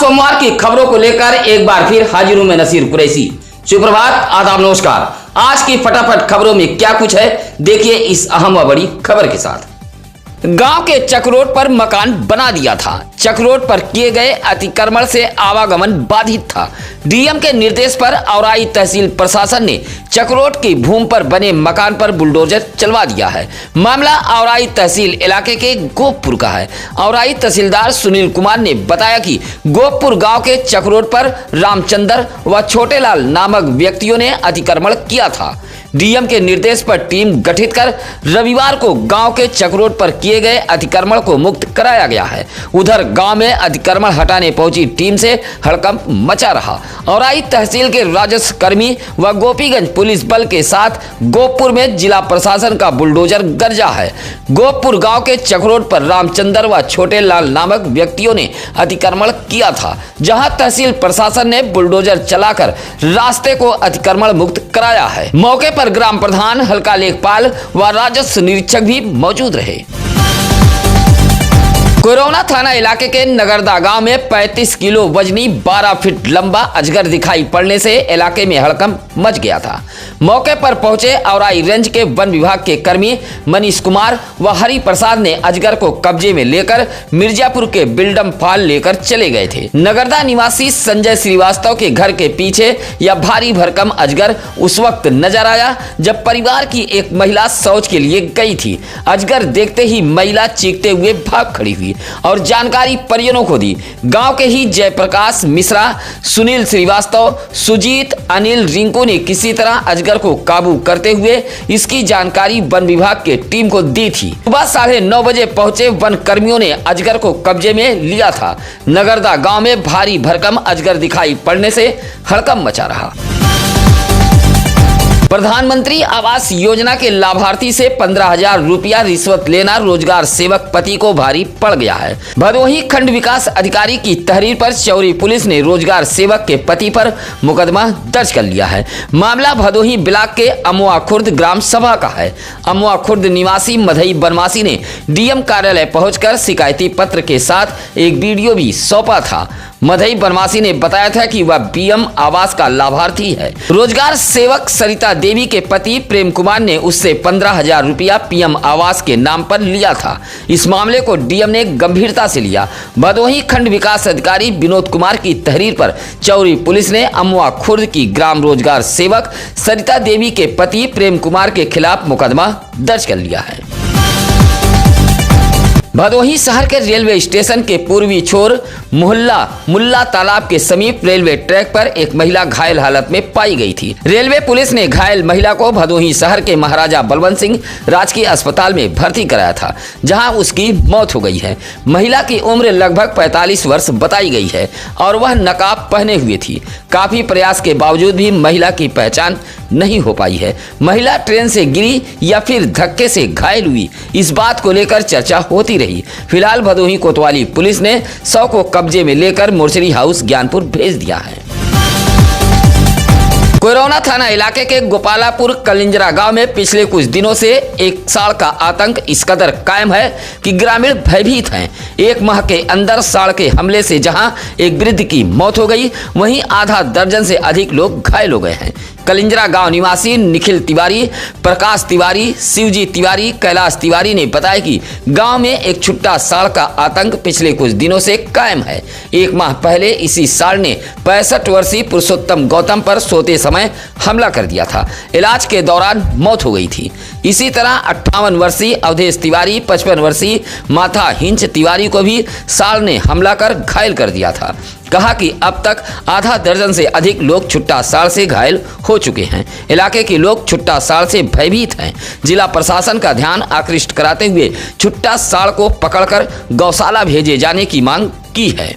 सोमवार की खबरों को लेकर एक बार फिर हाजिर हूं मैं नसीर कुरैशी। सुप्रभात, आदाब, नमस्कार। आज की फटाफट खबरों में क्या कुछ है, देखिए इस अहम व बड़ी खबर के साथ। गांव के चक रोड पर मकान बना दिया था। चक रोड पर किए गए अतिक्रमण से आवागमन बाधित था। डीएम के निर्देश पर औराई तहसील प्रशासन ने चक रोड की भूमि पर बने मकान पर बुलडोजर चलवा दिया है। मामला औराई तहसील इलाके के गोपपुर का है। औराई तहसीलदार सुनील कुमार ने बताया कि गोपपुर गांव के चक रोड पर रामचंद्र व छोटेलाल नामक व्यक्तियों ने अतिक्रमण किया था। डीएम के निर्देश पर टीम गठित कर रविवार को गांव के चक रोड पर किए गए अतिक्रमण को मुक्त कराया गया है। उधर गांव में अतिक्रमण हटाने पहुंची टीम से हड़कंप मचा रहा। औराई तहसील के राजस्व कर्मी व गोपीगंज पुलिस बल के साथ गोपपुर में जिला प्रशासन का बुलडोजर गरजा है। गोपपुर गांव के चक रोड पर रामचंद्र व छोटेलाल नामक व्यक्तियों ने अतिक्रमण किया था, जहां तहसील प्रशासन ने बुलडोजर चलाकर रास्ते को अतिक्रमण मुक्त कराया है। मौके पर ग्राम प्रधान हल्का लेखपाल व राजस्व निरीक्षक भी मौजूद रहे। कोरोना थाना इलाके के नगरदा गांव में 35 किलो वजनी 12 फीट लंबा अजगर दिखाई पड़ने से इलाके में हड़कंप मच गया था। मौके पर पहुंचे औराई रेंज के वन विभाग के कर्मी मनीष कुमार व हरि प्रसाद ने अजगर को कब्जे में लेकर मिर्जापुर के बिल्डम फाल लेकर चले गए थे। नगरदा निवासी संजय श्रीवास्तव के घर के पीछे यह भारी भरकम अजगर उस वक्त नजर आया जब परिवार की एक महिला शौच के लिए गई थी। अजगर देखते ही महिला चीखते हुए भाग खड़ी हुई और जानकारी परिजनों को दी। गांव के ही जयप्रकाश मिश्रा, सुनील श्रीवास्तव, सुजीत, अनिल, रिंकू ने किसी तरह अजगर को काबू करते हुए इसकी जानकारी वन विभाग के टीम को दी थी। सुबह 9:30 बजे पहुंचे वन कर्मियों ने अजगर को कब्जे में लिया था। नगरदा गांव में भारी भरकम अजगर दिखाई पड़ने से हड़कंप मचा रहा। प्रधानमंत्री आवास योजना के लाभार्थी से 15,000 रुपया रिश्वत लेना रोजगार सेवक पति को भारी पड़ गया है। भदोही खंड विकास अधिकारी की तहरीर पर चौरी पुलिस ने रोजगार सेवक के पति पर मुकदमा दर्ज कर लिया है। मामला भदोही ब्लॉक के अमुआ खुर्द ग्राम सभा का है। अमुआ खुर्द निवासी मधई बनवासी ने डीएम कार्यालय पहुंचकर शिकायती पत्र के साथ एक वीडियो भी सौंपा था। मधई बनवासी ने बताया था कि वह पीएम आवास का लाभार्थी है। रोजगार सेवक सरिता देवी के पति प्रेम कुमार ने उससे 15,000 रुपया पीएम आवास के नाम पर लिया था। इस मामले को डीएम ने गंभीरता से लिया। भदोही खंड विकास अधिकारी विनोद कुमार की तहरीर पर चौरी पुलिस ने अमुआ खुर्द की ग्राम रोजगार सेवक सरिता देवी के पति प्रेम कुमार के खिलाफ मुकदमा दर्ज कर लिया है। भदोही शहर के रेलवे स्टेशन के पूर्वी छोर मोहल्ला मुल्ला तालाब के समीप रेलवे ट्रैक पर एक महिला घायल हालत में पाई गई थी। रेलवे पुलिस ने घायल महिला को भदोही शहर के महाराजा बलवंत सिंह राजकीय अस्पताल में भर्ती कराया था, जहां उसकी मौत हो गई है। महिला की उम्र लगभग 45 वर्ष बताई गई है और वह नकाब पहने हुए थी। काफी प्रयास के बावजूद भी महिला की पहचान नहीं हो पाई है। महिला ट्रेन से गिरी या फिर धक्के से घायल हुई, इस बात को लेकर चर्चा होती रही। फिलहाल भदोही कोतवाली पुलिस ने शव को कब्जे में लेकर मोर्चरी हाउस ज्ञानपुर भेज दिया है। कोरोना थाना इलाके के गोपालापुर कलिंजरा गांव में पिछले कुछ दिनों से एक साढ़ का आतंक इस कदर कायम है कि ग्रामीण भयभीत हैं। एक माह के अंदर साढ़ के हमले से जहां एक वृद्ध की मौत हो गई, वहीं आधा दर्जन से अधिक लोग घायल हो गए हैं। कलिंजरा गांव निवासी निखिल तिवारी, प्रकाश तिवारी, शिवजी तिवारी, कैलाश तिवारी ने बताया कि गांव में एक छुट्टा साढ़ का आतंक पिछले कुछ दिनों से कायम है। एक माह पहले इसी साढ़ ने 65 वर्षीय पुरुषोत्तम गौतम पर सोते समय हमला कर दिया था। इलाज के दौरान मौत हो गई थी। इसी तरह 58 वर्षीय अवधेश तिवारी, 55 वर्षीय माथा हिंच तिवारी को भी साढ़ ने हमला कर घायल कर दिया था। कहा कि अब तक आधा दर्जन से अधिक लोग छुट्टा साढ़ से घायल हो चुके हैं। इलाके के लोग छुट्टा साढ़ से भयभीत हैं। जिला प्रशासन का ध्यान आकृष्ट कराते हुए छुट्टा साढ़ को पकड़कर गौशाला भेजे जाने की मांग की है।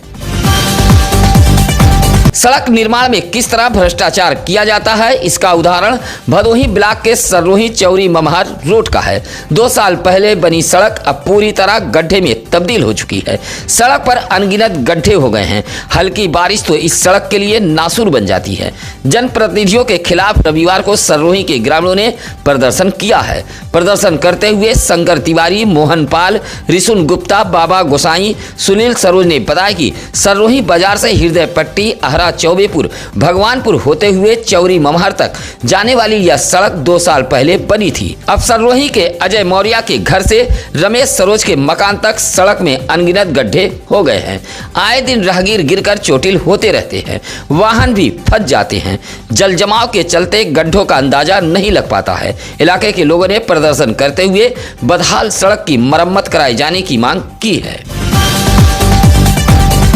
सड़क निर्माण में किस तरह भ्रष्टाचार किया जाता है, इसका उदाहरण भदोही ब्लॉक के सर्रोही चौरी ममहर रोड का है। 2 साल पहले बनी सड़क अब पूरी तरह गड्ढे में तब्दील हो चुकी है। सड़क पर अनगिनत गड्ढे हो गए हैं। हल्की बारिश तो इस सड़क के लिए नासूर बन जाती है। जनप्रतिनिधियों के खिलाफ रविवार को सर्रोही के ग्रामीणों ने प्रदर्शन किया है। प्रदर्शन करते हुए शंकर तिवारी, मोहन पाल, रिसुन गुप्ता, बाबा गोसाई, सुनील सरोज ने बताया कि सर्रोही बाजार से हृदय पट्टी, अहरा चौबेपुर, भगवानपुर होते हुए चौरी ममहर तक जाने वाली यह सड़क 2 साल पहले बनी थी। अब सर्रोही के अजय मौर्य के घर से रमेश सरोज के मकान तक सड़क में अनगिनत गड्ढे हो गए हैं। आए दिन राहगीर गिरकर चोटिल होते रहते हैं, वाहन भी फंस जाते हैं। जल जमाव के चलते गड्ढों का अंदाजा नहीं लग पाता है। इलाके के लोगों ने प्रदर्शन करते हुए बदहाल सड़क की मरम्मत कराए जाने की मांग की है।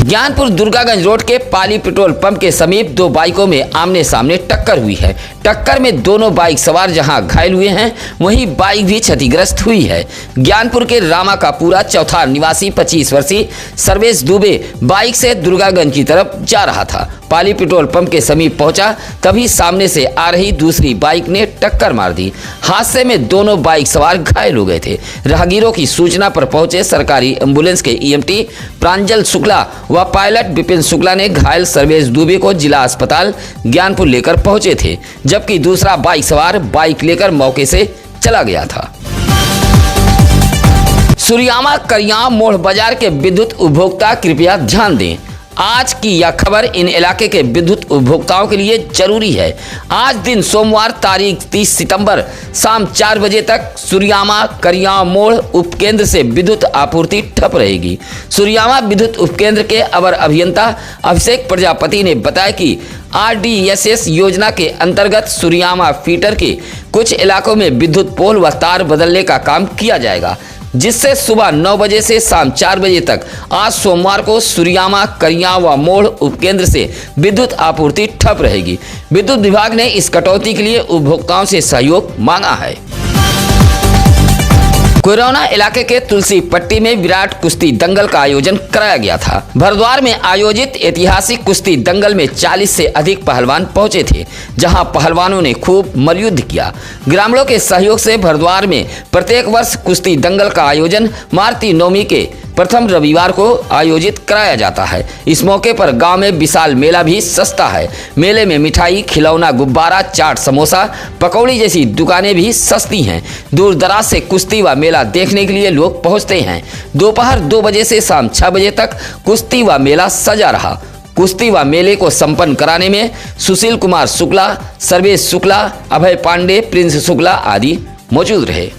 ज्ञानपुर दुर्गागंज रोड के पाली पेट्रोल पंप के समीप 2 बाइकों में आमने सामने टक्कर हुई है। टक्कर में दोनों बाइक सवार जहां घायल हुए हैं, वहीं बाइक भी क्षतिग्रस्त हुई है। ज्ञानपुर के रामा का पूरा चौथा निवासी 25 वर्षीय सर्वेश दुबे बाइक से दुर्गागंज की तरफ जा रहा था। पाली पेट्रोल पंप के समीप पहुंचा तभी सामने से आ रही दूसरी बाइक ने टक्कर मार दी। हादसे में दोनों बाइक सवार घायल हो गए थे। राहगीरों की सूचना पर पहुंचे सरकारी एम्बुलेंस के ईएमटी प्रांजल शुक्ला व पायलट विपिन शुक्ला ने घायल सर्वेश दुबे को जिला अस्पताल ज्ञानपुर लेकर पहुंचे थे, जबकि दूसरा बाइक सवार बाइक लेकर मौके से चला गया था। सुरियामा करिया मोड़ बाजार के विद्युत उपभोक्ता कृपया ध्यान दें। आज की यह खबर इन इलाके के विद्युत उपभोक्ताओं के लिए जरूरी है। आज दिन सोमवार तारीख 30 सितंबर शाम 4 बजे तक सुरियामा करिया मोड़ उपकेंद्र से विद्युत आपूर्ति ठप रहेगी। सुरियामा विद्युत उपकेंद्र के अवर अभियंता अभिषेक प्रजापति ने बताया कि RDSS योजना के अंतर्गत सुरियामा फीडर के कुछ इलाकों में विद्युत पोल व तार बदलने का काम किया जाएगा, जिससे सुबह 9 बजे से शाम 4 बजे तक आज सोमवार को सुरियामा करिया व मोड़ उपकेंद्र से विद्युत आपूर्ति ठप रहेगी। विद्युत विभाग ने इस कटौती के लिए उपभोक्ताओं से सहयोग मांगा है। कोरोना इलाके के तुलसी पट्टी में विराट कुश्ती दंगल का आयोजन कराया गया था। भरद्वार में आयोजित ऐतिहासिक कुश्ती दंगल में 40 से अधिक पहलवान पहुंचे थे, जहां पहलवानों ने खूब मल्लयुद्ध किया। ग्रामीणों के सहयोग से भरद्वार में प्रत्येक वर्ष कुश्ती दंगल का आयोजन मार्ती नवमी के प्रथम रविवार को आयोजित कराया जाता है। इस मौके पर गांव में विशाल मेला भी सस्ता है। मेले में मिठाई, खिलौना, गुब्बारा, चाट, समोसा, पकौड़ी जैसी दुकानें भी सस्ती हैं। दूर दराज से कुश्ती व मेला देखने के लिए लोग पहुंचते हैं। दोपहर 2 बजे से शाम 6 बजे तक कुश्ती व मेला सजा रहा। कुश्ती व मेले को संपन्न कराने में सुशील कुमार शुक्ला, सर्वेश शुक्ला, अभय पांडे, प्रिंस शुक्ला आदि मौजूद रहे।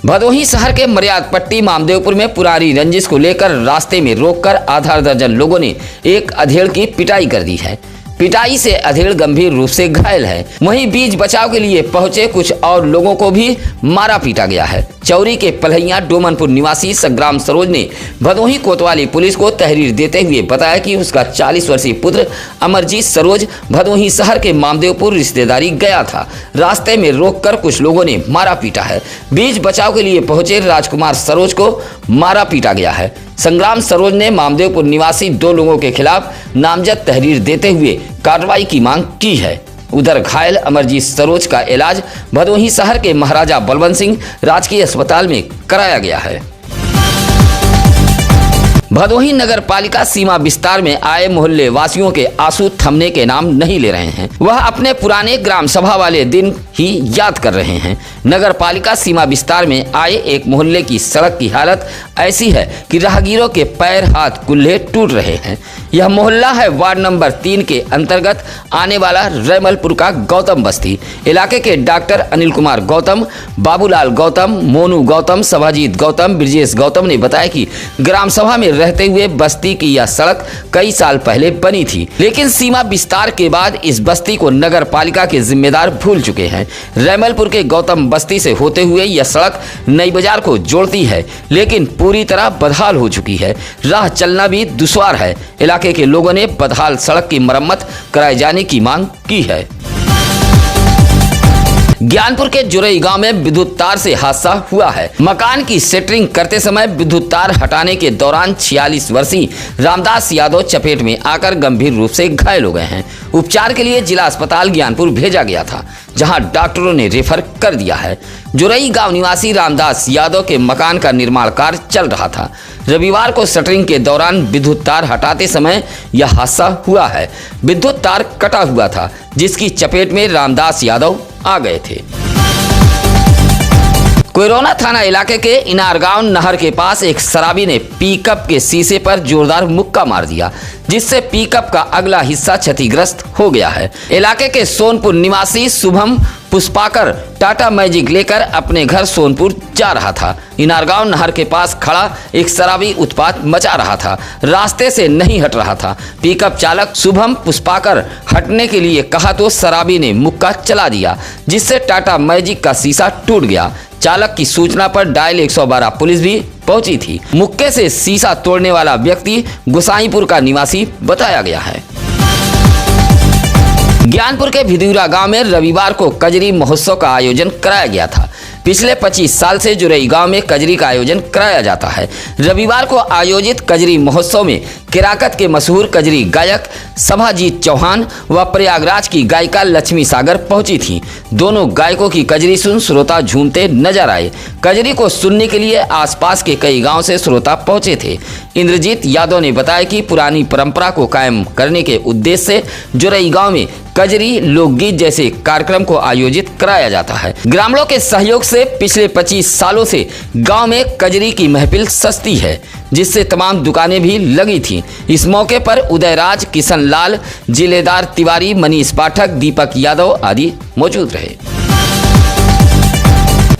भदोही शहर के मर्याद पट्टी मामदेवपुर में पुरानी रंजिश को लेकर रास्ते में रोककर आधा दर्जन लोगों ने एक अधेड़ की पिटाई कर दी है। पिटाई से अधेड़ गंभीर रूप से घायल है। वहीं बीच बचाव के लिए पहुंचे कुछ और लोगों को भी मारा पीटा गया है। चौरी के पलहिया डोमनपुर निवासी संग्राम सरोज ने भदोही कोतवाली पुलिस को तहरीर देते हुए बताया कि उसका 40 वर्षीय पुत्र अमरजीत सरोज भदोही शहर के मामदेवपुर रिश्तेदारी गया था। रास्ते में रोककर कुछ लोगों ने मारा पीटा है। बीच बचाव के लिए पहुंचे राजकुमार सरोज को मारा पीटा गया है। संग्राम सरोज ने मामदेवपुर निवासी 2 लोगों के खिलाफ नामजद तहरीर देते हुए कार्रवाई की मांग की है। उधर घायल अमरजीत सरोज का इलाज भदोही शहर के महाराजा बलवंत सिंह राजकीय अस्पताल में कराया गया है। भदोही नगर पालिका सीमा विस्तार में आए मोहल्ले वासियों के आंसू थमने के नाम नहीं ले रहे हैं। वह अपने पुराने ग्राम सभा वाले दिन ही याद कर रहे हैं। नगर पालिका सीमा विस्तार में आए एक मोहल्ले की सड़क की हालत ऐसी है कि राहगीरों के पैर हाथ कुल्हे टूट रहे हैं। यह मोहल्ला है वार्ड नंबर 3 के अंतर्गत आने वाला रैमलपुर का गौतम बस्ती। इलाके के डॉक्टर अनिल कुमार गौतम, बाबूलाल गौतम, मोनू गौतम, सभाजीत गौतम, ब्रजेश गौतम ने बताया कि ग्राम सभा में रहते हुए बस्ती की यह सड़क कई साल पहले बनी थी, लेकिन सीमा विस्तार के बाद इस बस्ती को नगर पालिका के जिम्मेदार भूल चुके हैं। रैमलपुर के गौतम बस्ती से होते हुए यह सड़क नई बाजार को जोड़ती है, लेकिन पूरी तरह बदहाल हो चुकी है। राह चलना भी दुश्वार है। इलाके के लोगों ने बदहाल सड़क की मरम्मत कराए जाने की मांग की है। ज्ञानपुर के जुरई गांव में विद्युत तार से हादसा हुआ है। मकान की सेटरिंग करते समय विद्युत तार हटाने के दौरान 46 वर्षीय रामदास यादव चपेट में आकर गंभीर रूप से घायल हो गए हैं। उपचार के लिए जिला अस्पताल ज्ञानपुर भेजा गया था, जहां डॉक्टरों ने रेफर कर दिया है। जुरई गांव निवासी रामदास यादव के मकान का निर्माण कार्य चल रहा था। रविवार को शटरिंग के दौरान विद्युत तार हटाते समय यह हादसा हुआ है। विद्युत तार कटा हुआ था, जिसकी चपेट में रामदास यादव आ गए थे। कोयरोना थाना इलाके के इनारगांव नहर के पास एक शराबी ने पिकअप के शीशे पर जोरदार मुक्का मार दिया, जिससे पिकअप का अगला हिस्सा क्षतिग्रस्त हो गया है। इलाके के सोनपुर निवासी शुभम पुष्पाकर टाटा मैजिक लेकर अपने घर सोनपुर जा रहा था। इनारगांव नहर के पास खड़ा एक शराबी उत्पात मचा रहा था, रास्ते से नहीं हट रहा था। पिकअप चालक शुभम पुष्पाकर हटने के लिए कहा तो शराबी ने मुक्का चला दिया, जिससे टाटा मैजिक का शीशा टूट गया। चालक की सूचना पर डायल 112 पुलिस भी पहुंची थी। मुक्के से शीशा तोड़ने वाला व्यक्ति गोसाईपुर का निवासी बताया गया है। ज्ञानपुर के भिदूरा गांव में रविवार को कजरी महोत्सव का आयोजन कराया गया था। पिछले 25 साल से जुरई गांव में कजरी का आयोजन कराया जाता है। रविवार को आयोजित कजरी महोत्सव में केराकत के मशहूर कजरी गायक सभाजीत चौहान व प्रयागराज की गायिका लक्ष्मी सागर पहुंची थी। दोनों गायकों की कजरी सुन श्रोता झूमते नजर आए। कजरी को सुनने के लिए आसपास के कई गांव से श्रोता पहुंचे थे। इंद्रजीत यादव ने बताया कि पुरानी परंपरा को कायम करने के उद्देश्य से जुरई गांव में कजरी, लोकगीत जैसे कार्यक्रम को आयोजित कराया जाता है। ग्रामीणों के सहयोग से पिछले 25 सालों से गांव में कजरी की महफिल सस्ती है, जिससे तमाम दुकानें भी लगी थीं। इस मौके पर उदयराज, किशन लाल, जिलेदार तिवारी, मनीष पाठक, दीपक यादव आदि मौजूद रहे।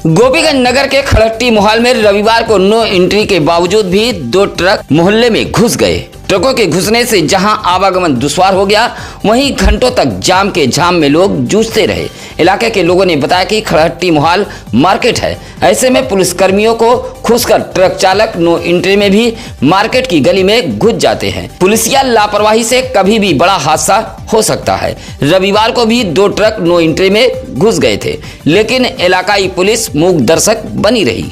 गोपीगंज नगर के खड़ट्टी मोहल्ले में रविवार को नो एंट्री के बावजूद भी 2 ट्रक मोहल्ले में घुस गए। ट्रकों के घुसने से जहां आवागमन दुश्वार हो गया, वहीं घंटों तक जाम के झाम में लोग जूझते रहे। इलाके के लोगों ने बताया कि खड़हट्टी मोहल्ला मार्केट है, ऐसे में पुलिसकर्मियों को घुसकर ट्रक चालक नो एंट्री में भी मार्केट की गली में घुस जाते हैं। पुलिसिया लापरवाही से कभी भी बड़ा हादसा हो सकता है। रविवार को भी 2 ट्रक नो एंट्री में घुस गए थे, लेकिन इलाकाई पुलिस मूक दर्शक बनी रही।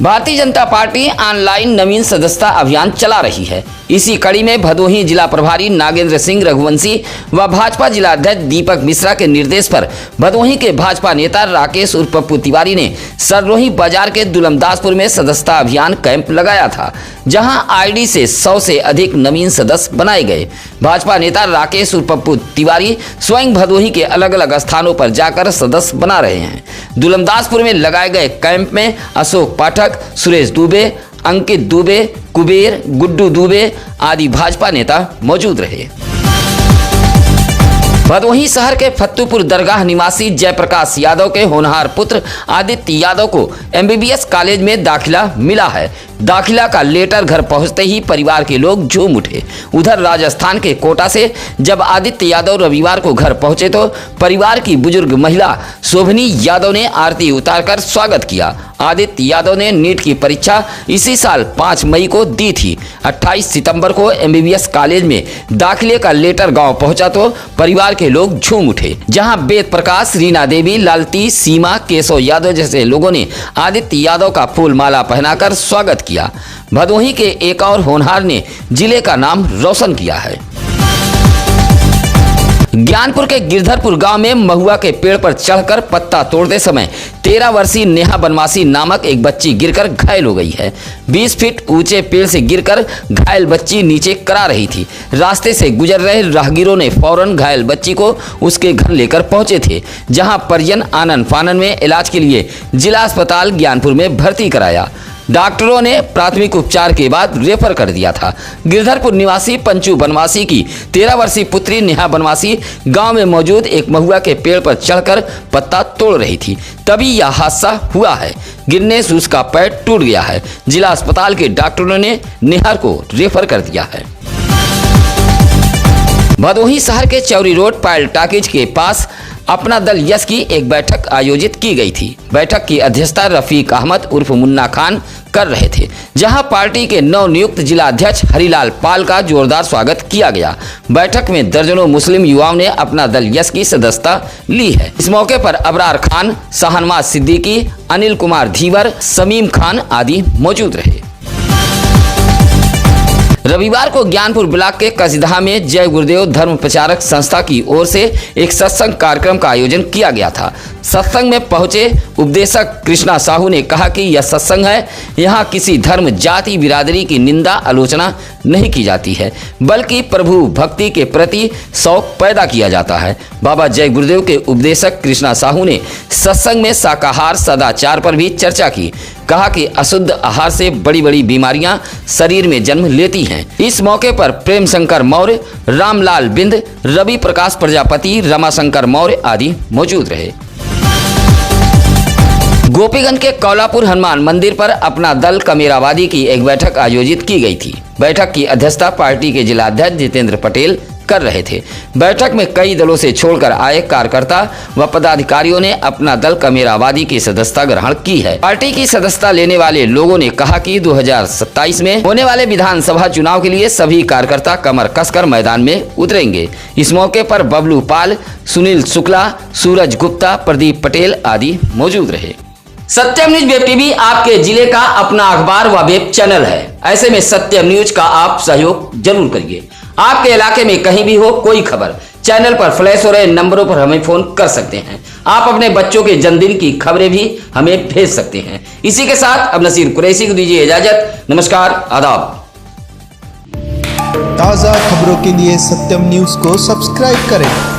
भारतीय जनता पार्टी ऑनलाइन नवीन सदस्यता अभियान चला रही है। इसी कड़ी में भदोही जिला प्रभारी नागेंद्र सिंह रघुवंशी व भाजपा जिला अध्यक्ष दीपक मिश्रा के निर्देश पर भदोही के भाजपा नेता राकेश उर्फ पप्पू तिवारी ने सररोही बाजार के दुलमदासपुर में सदस्यता अभियान कैंप लगाया था, जहां आईडी से 100 से अधिक नवीन सदस्य बनाए गए। भाजपा नेता राकेश उर्फ पप्पू तिवारी स्वयं भदोही के अलग अलग स्थानों पर जाकर सदस्य बना रहे हैं। दुलमदासपुर में लगाए गए कैंप में अशोक पाठक, सुरेश दुबे, अंकित दुबे, कुबेर, गुड्डू दुबे आदि भाजपा नेता मौजूद रहे। भदोही शहर के फत्तूपुर दरगाह निवासी जयप्रकाश यादव के होनहार पुत्र आदित्य यादव को एमबीबीएस कॉलेज में दाखिला मिला है। दाखिला का लेटर घर पहुंचते ही परिवार के लोग झूम उठे। उधर राजस्थान के कोटा से जब आदित्य यादव रविवार को घर पहुंचे तो परिवार की बुजुर्ग महिला शोभनी यादव ने आरती उतारकर स्वागत किया। आदित्य यादव ने नीट की परीक्षा इसी साल 5 मई को दी थी। 28 सितंबर को एमबीबीएस कॉलेज में दाखिले का लेटर गांव पहुंचा तो परिवार के लोग झूम उठे, जहां वेद प्रकाश, रीना देवी, लालती, सीमा, केशव यादव जैसे लोगों ने आदित्य यादव का फूल माला पहनाकर स्वागत किया। भदोही के एक और होनहार ने जिले का नाम रोशन किया है। ज्ञानपुर के गिरधरपुर गांव में महुआ के पेड़ पर चढ़कर पत्ता तोड़ते समय 13 वर्षीय नेहा बनवासी नामक एक बच्ची गिरकर घायल हो गई है। 20 फीट ऊंचे पेड़ से गिरकर घायल बच्ची नीचे करा रही थी। रास्ते से गुजर रहे राहगीरों ने फौरन घायल बच्ची को उसके घर लेकर पहुंचे थे, जहां परिजन आनन फानन में इलाज के लिए जिला अस्पताल ज्ञानपुर में भर्ती कराया। डॉक्टरों ने प्राथमिक उपचार के बाद रेफर कर दिया था। गिरधरपुर निवासी पंचू बनवासी की 13 वर्षीय पुत्री नेहा बनवासी गांव में मौजूद एक महुआ के पेड़ पर चढ़कर पत्ता तोड़ रही थी, तभी यह हादसा हुआ है। गिरने से उसका पैर टूट गया है। जिला अस्पताल के डॉक्टरों ने नेहा को रेफर कर दिया है। भदोही शहर के चौरी रोड पायल टाकीज के पास अपना दल यश की एक बैठक आयोजित की गई थी। बैठक की अध्यक्षता रफीक अहमद उर्फ मुन्ना खान कर रहे थे, जहां पार्टी के नवनियुक्त जिला अध्यक्ष हरिलाल पाल का जोरदार स्वागत किया गया। बैठक में दर्जनों मुस्लिम युवाओं ने अपना दल यस की सदस्यता ली है। इस मौके पर अबरार खान, शाहनवाज सिद्दीकी, अनिल कुमार धीवर, समीम खान आदि मौजूद रहे। रविवार को ज्ञानपुर ब्लॉक के कसिधा में जय गुरुदेव धर्म प्रचारक संस्था की ओर से एक सत्संग कार्यक्रम का आयोजन किया गया था। सत्संग में पहुंचे उपदेशक कृष्णा साहू ने कहा कि यह सत्संग है, यहाँ किसी धर्म, जाति, बिरादरी की निंदा, आलोचना नहीं की जाती है, बल्कि प्रभु भक्ति के प्रति शौक पैदा किया जाता है। बाबा जय गुरुदेव के उपदेशक कृष्णा साहू ने सत्संग में शाकाहार सदाचार पर भी चर्चा की। कहा कि अशुद्ध आहार से बड़ी बड़ी बीमारियां शरीर में जन्म लेती हैं। इस मौके पर प्रेम शंकर मौर्य, रामलाल बिंद, रवि प्रकाश प्रजापति, रमाशंकर मौर्य आदि मौजूद रहे। गोपीगंज के कौलापुर हनुमान मंदिर पर अपना दल कमेरावादी की एक बैठक आयोजित की गई थी। बैठक की अध्यक्षता पार्टी के जिला अध्यक्ष जितेंद्र पटेल कर रहे थे। बैठक में कई दलों से छोड़कर आए कार्यकर्ता व पदाधिकारियों ने अपना दल कमेरावादी की सदस्यता ग्रहण की है। पार्टी की सदस्यता लेने वाले लोगों ने कहा कि 2027 में होने वाले विधानसभा चुनाव के लिए सभी कार्यकर्ता कमर कसकर मैदान में उतरेंगे। इस मौके पर बबलू पाल, सुनील शुक्ला, सूरज गुप्ता, प्रदीप पटेल आदि मौजूद रहे। सत्यम न्यूज वेब टीवी आपके जिले का अपना अखबार व वेब चैनल है। ऐसे में सत्यम न्यूज का आप सहयोग जरूर करिए। आपके इलाके में कहीं भी हो कोई खबर, चैनल पर फ्लैश हो रहे नंबरों पर हमें फोन कर सकते हैं। आप अपने बच्चों के जन्मदिन की खबरें भी हमें भेज सकते हैं। इसी के साथ अब नसीर कुरैशी को दीजिए इजाजत। नमस्कार, आदाब। ताज़ा खबरों के लिए सत्यम न्यूज को सब्सक्राइब करें।